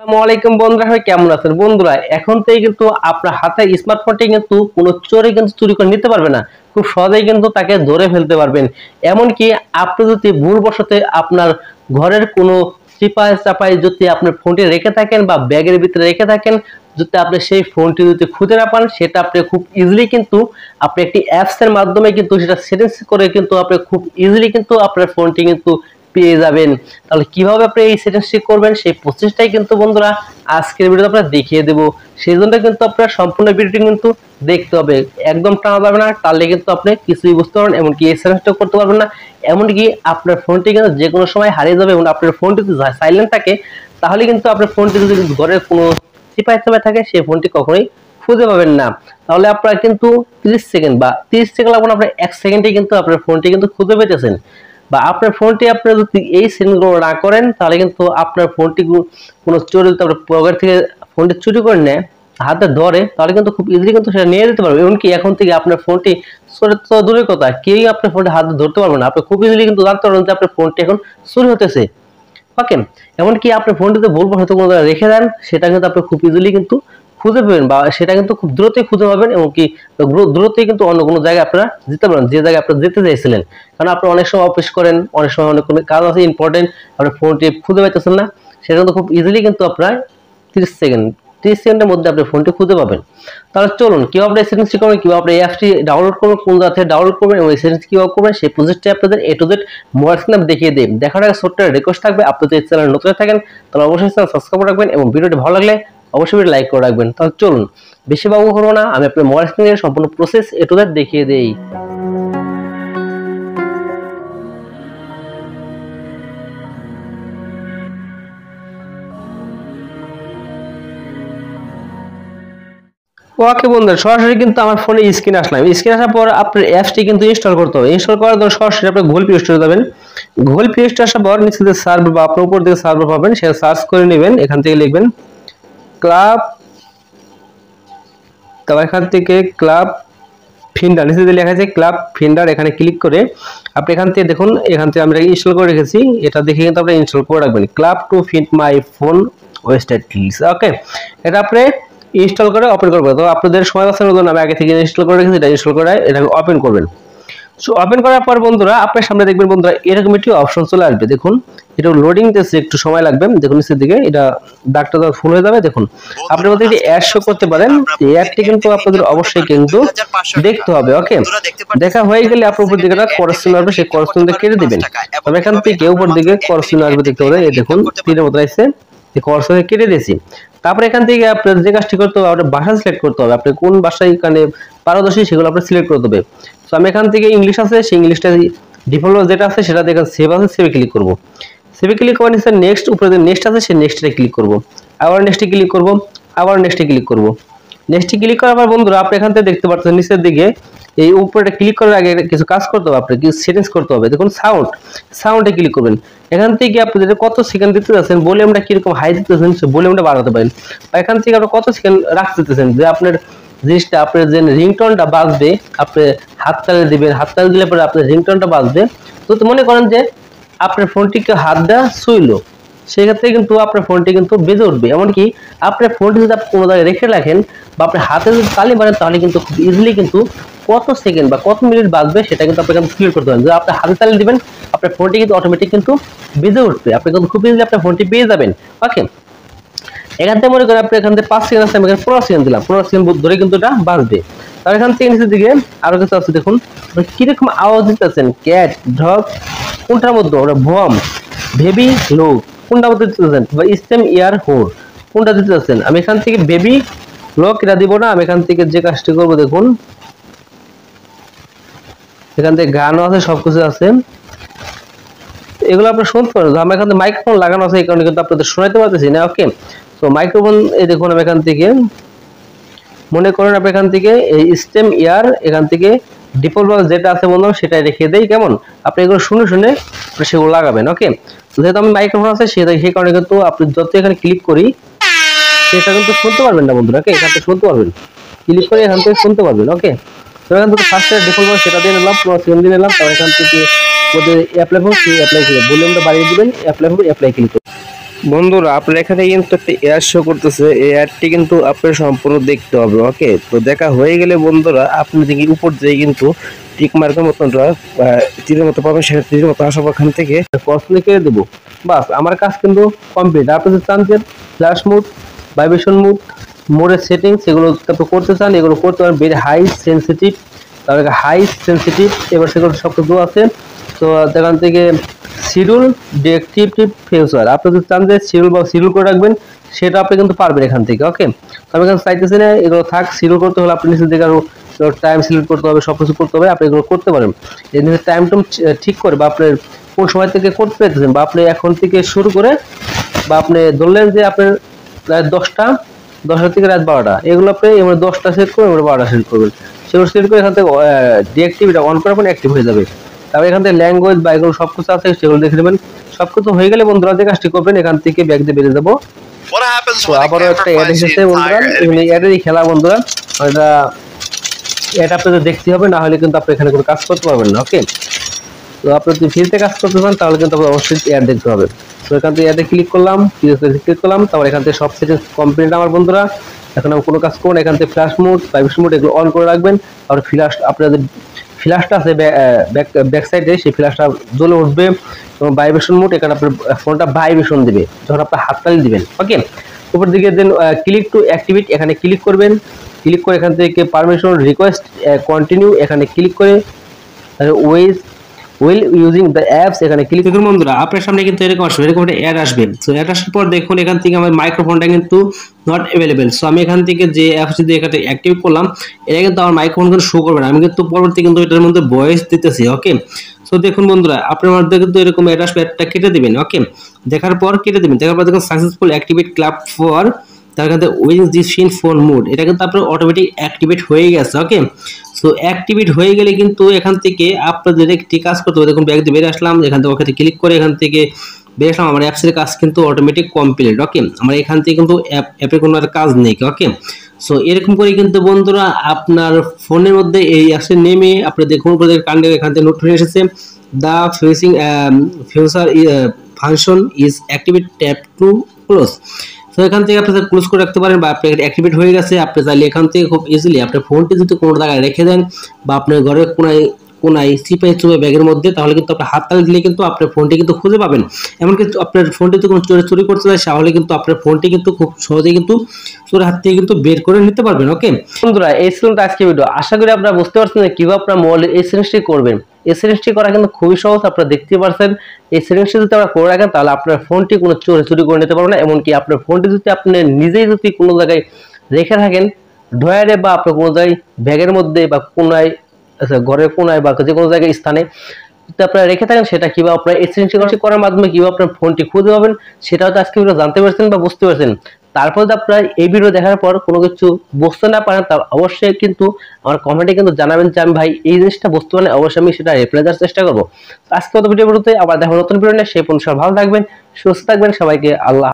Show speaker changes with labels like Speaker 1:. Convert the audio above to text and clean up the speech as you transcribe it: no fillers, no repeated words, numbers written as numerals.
Speaker 1: আসসালামু আলাইকুম বন্ধুরা, সবাই কেমন আছেন? বন্ধুরা, এখন থেকে কিন্তু আপনার হাতে স্মার্টফোনটি কিন্তু কোনো চোরে কিন্তু চুরি করে নিতে পারবে না। খুব সহজেই কিন্তু তাকে ধরে ফেলতে পারবেন। এমনকি আপনি যদি ভুলবশত আপনার ঘরের কোনো চিপায় চাপায় যদি আপনার ফোনটি রেখে থাকেন বা ব্যাগের ভিতরে রেখে থাকেন, যদি আপনি সেই ফোনটি যদি খুঁজে না পান, সেটা আপনি খুব ইজিলি কিন্তু আপনি একটি অ্যাপস এর মাধ্যমে কিন্তু সেটা সেটিংস করে কিন্তু আপনি খুব ইজিলি কিন্তু আপনার ফোনটি কিন্তু পেয়ে যাবেন। তাহলে কিভাবে আপনি এই সেটিংসটি করবেন সেই প্রসেসটাই কিন্তু বন্ধুরা আজকের ভিডিওতে আপনারা দেখিয়ে দেব। সেই জন্য কিন্তু আপনারা সম্পূর্ণ ভিডিওটি কিন্তু দেখতে হবে, একদম টানা যাবে না, তাহলে কিন্তু আপনি কিছুই বুঝতে পারবেন, এমনকি এই সেটিংসটা করতে পারবেন না। এমনকি আপনার ফোনটি কিন্তু যে কোনো সময় হারিয়ে যাবে এবং আপনার ফোনটি যদি সাইলেন্ট থাকে, তাহলে কিন্তু আপনার ফোনটি যদি ঘরের কোনো চিপায় চাপায় থাকে, সেই ফোনটি কখনোই খুঁজে পাবেন না। তাহলে আপনারা কিন্তু 30 সেকেন্ড বা 30 সেকেন্ড লাগবে না, আপনার 1 সেকেন্ডে কিন্তু আপনার ফোনটি কিন্তু খুঁজে পেতেছেন। বা আপনার ফোনটি আপনি যদি এই সেটিংসগুলো না করেন, তাহলে কিন্তু আপনার ফোনটি কোনো চোর যদি আপনার পকেট থেকে ফোনটি চুরি করে নেয়, হাতে ধরে, তাহলে কিন্তু খুব ইজিলি কিন্তু সেটা নিয়ে যেতে পারবে। এমনকি এখন থেকে আপনার ফোনটি চোরের তো দূরের কথা, কেউই আপনার ফোনটি হাতে ধরতে পারবে না। আপনি খুব ইজিলি কিন্তু জানতে পারবেন যে আপনার ফোনটি এখন চুরি হতেছে। ওকে, এমনকি আপনি ফোনটিতে ভুলবশত কোনো জায়গায় রেখে দেন, সেটা কিন্তু আপনি খুব ইজিলি কিন্তু খুঁজে পাবেন, বা সেটা কিন্তু খুব দ্রুতই খুঁজে পাবেন, এবং কি দ্রুতই কিন্তু অন্য কোনো জায়গায় আপনারা যেতে পারেন, যে জায়গায় আপনারা যেতে চাইছিলেন। কারণ আপনি অনেক সময় অফিস করেন, অনেক সময় অনেক কোনো কাজ আছে ইম্পর্টেন্ট, আপনার ফোনটি খুঁজে পাইতেছেন না, সেটা কিন্তু খুব ইজিলি কিন্তু আপনার 30 সেকেন্ড 30 সেকেন্ডের মধ্যে আপনি ফোনটি খুঁজে পাবেন। তাহলে চলুন কিভাবে এই সেটিংসটি করবেন, কিভাবে আপনি এই অ্যাপটি ডাউনলোড করবেন, কোন জায়গা থেকে ডাউনলোড করবেন এবং এই সেটিংস কিভাবে করবেন, সেই প্রসেসটি আপনাদের এ টু জেড মোবাইল স্ক্রিনে দেখিয়ে দেব। দেখার আগে ছোট্ট রিকোয়েস্ট থাকবে, আপনি যদি এই চ্যানেলে নতুন থাকেন তাহলে অবশ্যই চ্যানেল সাবস্ক্রাইব করে রাখবেন এবং ভিডিওটি ভালো লাগলে অবশ্যই ভিডিও লাইক করে রাখবেন। তাহলে চলুন বেশি বাবু করবো না, আমি আপনার মোবাইল স্ক্রিনে সম্পূর্ণ প্রসেস এ টু জেড দেখিয়ে দেই। ওকে বন্ধুরা, সরাসরি কিন্তু আমার ফোনে স্ক্রিন আসলাম। স্ক্রিন আসার পর আপনার অ্যাপসটি কিন্তু ইনস্টল করতে হবে। ইনস্টল করার জন্য সরাসরি আপনি গুগল প্লে স্টোরে যাবেন। গুগল প্লে স্টোরে আসার পর নিচে যে সার্ভার বা আপনার উপর দিকে সার্ভার পাবেন, সেটা সার্চ করে নেবেন। এখান থেকে লিখবেন ক্লাব, তারপর এখান থেকে ক্লাব ফিন্ডার, নিচে যে লেখা আছে ক্লাব ফিন্ডার, এখানে ক্লিক করে আপনি এখান থেকে দেখুন, এখান থেকে আমরা ইনস্টল করে রেখেছি, এটা দেখে কিন্তু আপনি ইনস্টল করে রাখবেন। Club to fit my phone wasted clicks. Okay, এটা আপনি ইনস্টল করে ওপেন করবেন। তো আপনাদের সময় বাঁচানোর জন্য আমি আগে থেকে ইনস্টল করে রেখেছি, এটা ইনস্টল করে এটাকে ওপেন করবেন। সো ওপেন করার পর বন্ধুরা আপনার সামনে দেখবেন বন্ধুরা এরকম একটি অপশন চলে আসবে। দেখুন এটা লোডিং দিতে একটু সময় লাগবে। দেখুন নিচের দিকে এটা দাগটা ফুল হয়ে যাবে। দেখুন আপনি মধ্যে একটি অ্যাড শো করতে পারেন, এই অ্যাডটি কিন্তু আপনাদের অবশ্যই কিন্তু দেখতে হবে। ওকে, দেখা হয়ে গেলে আপনার উপর দিকে একটা ক্রস চিহ্ন আসবে, সেই ক্রস চিহ্নটা কেটে দিবেন। তবে এখান থেকে উপর দিকে ক্রস চিহ্ন আসবে, দেখতে পাবেন। এই দেখুন তীরের মতো আসছে, এই ক্রস কেটে দিয়েছি। তারপরে এখান থেকে আপনার যে কাজটি করতে হবে, আপনার ভাষা সিলেক্ট করতে হবে, আপনি কোন ভাষায় এখানে পারদর্শী সেগুলো আপনি সিলেক্ট করতে হবে। তো আমি এখান থেকে ইংলিশ আছে, সেই ইংলিশটা ডিফল্ট যেটা আছে সেটা দেখেন সেভ আছে, সেভে ক্লিক করব। সেভে ক্লিক করার নিচে নেক্সট উপরে যে নেক্সট আছে সেই নেক্সটে ক্লিক করব, আবার নেক্সটে ক্লিক করব, আবার নেক্সটে ক্লিক করব। নেক্সটে ক্লিক করার পর বন্ধুরা আপনি এখান থেকে দেখতে পাচ্ছেন নিচের দিকে এই উপরে ক্লিক করার আগে কিছু কাজ করতে হবে, আপনাকে কিছু সেটিংস করতে হবে। দেখুন সাউন্ডে ক্লিক করবেন। এখান থেকে আপনি যেটা কত সেকেন্ড দিতে যাচ্ছেন, ভলিউমটা কিরকম হাই দিতেছেন সেই ভলিউমটা বাড়াতে পারেন। এখান থেকে আপনি কত সেকেন্ড রাখতে দিতেছেন, যে আপনার জিনিসটা আপনার যে রিংটোনটা বাজবে, আপনি হাততালি দিবেন, হাততালি দিলে পরে আপনার রিংটোনটা বাজবে। তো মনে করেন যে আপনার ফোনটিকে হাত দেওয়া শুইলো, সেক্ষেত্রে কিন্তু আপনার ফোনটি কিন্তু বেজে উঠবে। এমনকি আপনার ফোনটি যদি আপনি কোনো জায়গায় রেখে রাখেন বা আপনার হাতে যদি তালি মারেন, তাহলে কিন্তু খুব ইজিলি কিন্তু কত সেকেন্ড বা কত মিনিট বাজবে সেটা কিন্তু আপনাকে ক্লিয়ার করতে পারেন। যদি আপনি হাতে তালি দিবেন, আপনার ফোনটি কিন্তু অটোমেটিক কিন্তু বেজে উঠবে, আপনি কিন্তু খুব ইজিলি আপনার ফোনটি পেয়ে যাবেন। ওকে, এখান থেকে মনে করেন আপনি এখান থেকে 5 সেকেন্ড আছে, আমি এখানে 15 সেকেন্ড দিলাম, 15 সেকেন্ড ধরে কিন্তু এটা বাজবে। তার এখান থেকে নিচের দিকে আরো কিছু আছে, দেখুন কিরকম আওয়াজ দিতেছেন, ক্যাট, ডগ, কোনটার মধ্যে ওরা ভম, বেবি, লো, কোনটার মধ্যে দিতেছেন, বা স্টেম, ইয়ার, হোর, কোনটা দিতেছেন। আমি এখান থেকে বেবি লোক এটা দিব না, আমি এখান থেকে যে কাজটি করবো, দেখুন এখান থেকে গানও আছে, সবকিছু আছে, এগুলো আপনার শুনতে পারেন। আমার এখান থেকে মাইক্রোফোন লাগানো আছে, এই কারণে কিন্তু আপনাদের শোনাতে পারতেছি না। ওকে, তো মাইক্রোফোন এই দেখুন, আমি এখান থেকে মনে করেন আপনি এখান থেকে এই স্টেম, ইয়ার, এখান থেকে ডিফল্ট যেটা আছে বন্ধু সেটাই রেখে দেই। কেমন আপনি এগুলো শুনে শুনে সেগুলো লাগাবেন। ওকে, যেহেতু আমি মাইক্রোফোন আছে সেই কারণে কিন্তু আপনি যত এখানে ক্লিক করি সেটা কিন্তু শুনতে পারবেন না বন্ধুরা। ওকে, এখান থেকে শুনতে পারবেন, ক্লিক করে এখান থেকে শুনতে পারবেন। ওকে, তো এখান থেকে ফার্স্ট ডিফল্ট সেটা দিয়ে নিলাম, পুরো সেকেন্ড দিয়ে নিলাম। তারপর এখান থেকে ওদের অ্যাপ্লাই করুন, অ্যাপ্লাই করে ভলিউমটা বাড়িয়ে দিবেন, অ্যাপ্লাই করুন, অ্যাপ্লাই ক্লিক করুন। বন্ধুরা আপনার এখানে কিন্তু একটা এয়ার শো করতেছে, এই এয়ারটি কিন্তু আপনার সম্পূর্ণ দেখতে হবে। ওকে, তো দেখা হয়ে গেলে বন্ধুরা আপনি দেখি উপর দিয়ে কিন্তু টিক মার্কের মতন তীরের মতো পাবেন, সেখানে তীরের মতো আসার ওখান থেকে ক্রস লিখে দেবো। বাস আমার কাজ কিন্তু কমপ্লিট। আপনি যদি চান যে ফ্ল্যাশ মুড, ভাইব্রেশন মুড, মোডের সেটিংস এগুলো আপনি করতে চান, এগুলো করতে পারেন। ভেরি হাই সেন্সিটিভ, তারপরে হাই সেন্সিটিভ, এবার সেগুলো সব কিছু আছে। তো সেখান থেকে শিডিউল ডিএক্টিভ ফিউচার আপনি যদি চান যে শিডিউল করে রাখবেন, সেটা আপনি কিন্তু পারবেন এখান থেকে। ওকে, আমি এখানে চাইতেছি না এগুলো থাক। শিডিউল করতে হলে আপনি নিচের দিকে আরো টাইম সিলেক্ট করতে হবে, সব কিছু করতে হবে, আপনি এগুলো করতে পারেন। এই টাইম টুম ঠিক করে বা আপনার কোন সময় থেকে করতে পেরেছেন, বা আপনি এখন থেকে শুরু করে, বা আপনি ধরলেন যে আপনার রাত 10টা থেকে রাত 12টা, এগুলো আপনি এবার 10টা সেট করবেন, এবার 12টা সেট করবেন। সেগুলো সেট করে এখান থেকে ডিএক্টিভটা অন করার পর অ্যাক্টিভ হয়ে যাবে। তারপর এখান থেকে ল্যাঙ্গুয়েজ বা এগুলো সবকিছু আছে, সেগুলো দেখে নেবেন। সবকিছু হয়ে গেলে বন্ধুরা যে কাজটি করবেন, এখান থেকে ব্যাক দিয়ে বেরিয়ে যাবো। তো আবারও একটা অ্যাড এসেছে বন্ধুরা, এখানে অ্যাডেরই খেলা বন্ধুরা। এটা আপনাদের দেখতে হবে, না হলে কিন্তু আপনি এখানে কোনো কাজ করতে পারবেন না। ওকে, তো আপনি যদি ফ্রিতে কাজ করতে চান তাহলে কিন্তু আপনার অবশ্যই অ্যাড দেখতে হবে। তো এখান থেকে অ্যাডে ক্লিক করলাম, তারপর এখান থেকে সব সেটিংস কমপ্লিট আমার বন্ধুরা। এখন আমি কোনো কাজ করুন, এখান থেকে ফ্ল্যাশ মোড, ভাইব্রেশন মোড এগুলো অন করে রাখবেন। আর আপনাদের ফ্ল্যাশটা আছে ব্যাক সাইডে, সেই ফ্ল্যাশটা জ্বলে উঠবে। এবং ভাইব্রেশন মোড, এখানে আপনার ফোনটা ভাইব্রেশন দিবে যখন আপনার হাততালি দিবেন। ওকে, উপর দিকে দেন ক্লিক টু অ্যাক্টিভেট, এখানে ক্লিক করবেন। ক্লিক করে এখান থেকে পারমিশন রিকোয়েস্ট কন্টিনিউ, এখানে ক্লিক করে ways will using the apps এখানে ক্লিক করুন। বন্ধুরা আপনার সামনে কিন্তু এরকম আসবে, এরকম একটা অ্যাড আসবে। সো অ্যাড আসার পর দেখুন এখান থেকে আমার মাইক্রোফোনটা কিন্তু নট অ্যাভেলেবেল। সো আমি এখান থেকে যে অ্যাপস দিয়ে এখানে অ্যাক্টিভ করলাম, এটা কিন্তু আমার মাইক্রোফোন কিন্তু শো করবে না। আমি কিন্তু পরবর্তী কিন্তু এটার মধ্যে ভয়েস দিতেছি। ওকে, সো দেখুন বন্ধুরা আপনার মধ্যে কিন্তু এরকম অ্যাড আসবে, অ্যাডটা কেটে দিবেন। ওকে, দেখার পর কেটে দিবেন। দেখার পর দেখুন সাকসেসফুল অ্যাক্টিভেট ক্লাব ফর, তার কাছে with this fin phone mode, এটা কিন্তু আপনার অটোমেটিক অ্যাক্টিভেট হয়ে গেছে। ওকে, সো অ্যাক্টিভেট হয়ে গেলে কিন্তু এখান থেকে আপনাদের একটি কাজ করতে হবে। দেখুন ব্যাক দিয়ে বেরিয়ে আসলাম, এখান থেকে ওখানে ক্লিক করে এখান থেকে বেরিয়ে আসলাম। আমার অ্যাপসের কাজ কিন্তু অটোমেটিক কমপ্লিট। ওকে, আমার এখান থেকে কিন্তু অ্যাপে কোনো আর কাজ নেই। ওকে, সো এরকম করে কিন্তু বন্ধুরা আপনার ফোনের মধ্যে এই অ্যাপসে নেমে আপনি দেখুন কান্ডে এখান থেকে নোটিফিকেশন এসেছে, the facing future function is activate, tap two close. তো এখান থেকে আপনি ক্লোজ করে রাখতে পারেন, বা আপনার অ্যাক্টিভেট হয়ে গেছে। আপনি চাইলে এখান থেকে খুব ইজিলি আপনার ফোনটি যদি কোনো জায়গায় রেখে দেন, বা আপনার ঘরের কোনায় চিপে চুপে ব্যাগের মধ্যে, তাহলে কিন্তু আপনার হাততালি দিলে কিন্তু আপনার ফোনটি কিন্তু খুঁজে পাবেন। এমনকি আপনার ফোনটি যদি কোনো চুরি করতে চায়, তাহলে কিন্তু আপনার ফোনটি কিন্তু খুব সহজেই কিন্তু চোরের হাত থেকে কিন্তু বের করে নিতে পারবেন। ওকে বন্ধুরা, এই ছিল আজকে ভিডিও। আশা করি আপনারা বুঝতে পারছেন যে কিভাবে আপনার মোবাইলের এই সেটিংসটি করবেন। এই সেটিংসটি করা কিন্তু খুবই সহজ, আপনারা দেখতে পাচ্ছেন। এই সেটিংসটি যদি আপনারা করে রাখেন, তাহলে আপনার ফোনটি কোনো চুরি করে নিতে পারবে না। এমনকি আপনার ফোনটি যদি আপনি নিজেই যদি কোনো জায়গায় রেখে থাকেন, ড্রয়ারে বা আপনার কোনো জায়গায় ব্যাগের মধ্যে বা কোনায়, ঘরের কোনায় বা যে কোনো জায়গায় স্থানে যদি আপনারা রেখে থাকেন, সেটা কিভাবে আপনারা এই সেটিংসটি করার মাধ্যমে কিভাবে আপনার ফোনটি খুঁজে পাবেন, সেটা হয়তো আজকে ভিডিও জানতে পারছেন বা বুঝতে পারছেন। তারপর যদি আপনারা এই ভিডিও দেখার পর কোনো কিছু বুঝতে না পারেন, তা অবশ্যই কিন্তু আমার কমেন্টে কিন্তু জানাবেন যে আমি ভাই এই জিনিসটা বুঝতে পারেন, অবশ্যই আমি সেটা রিপ্লাই দেওয়ার চেষ্টা করবো। আজকে মতো ভিডিও আবার দেখো নতুন ভিডিও নিয়ে, সেই পর্যন্ত সবাই ভালো থাকবেন, সুস্থ থাকবেন। সবাইকে আল্লাহ।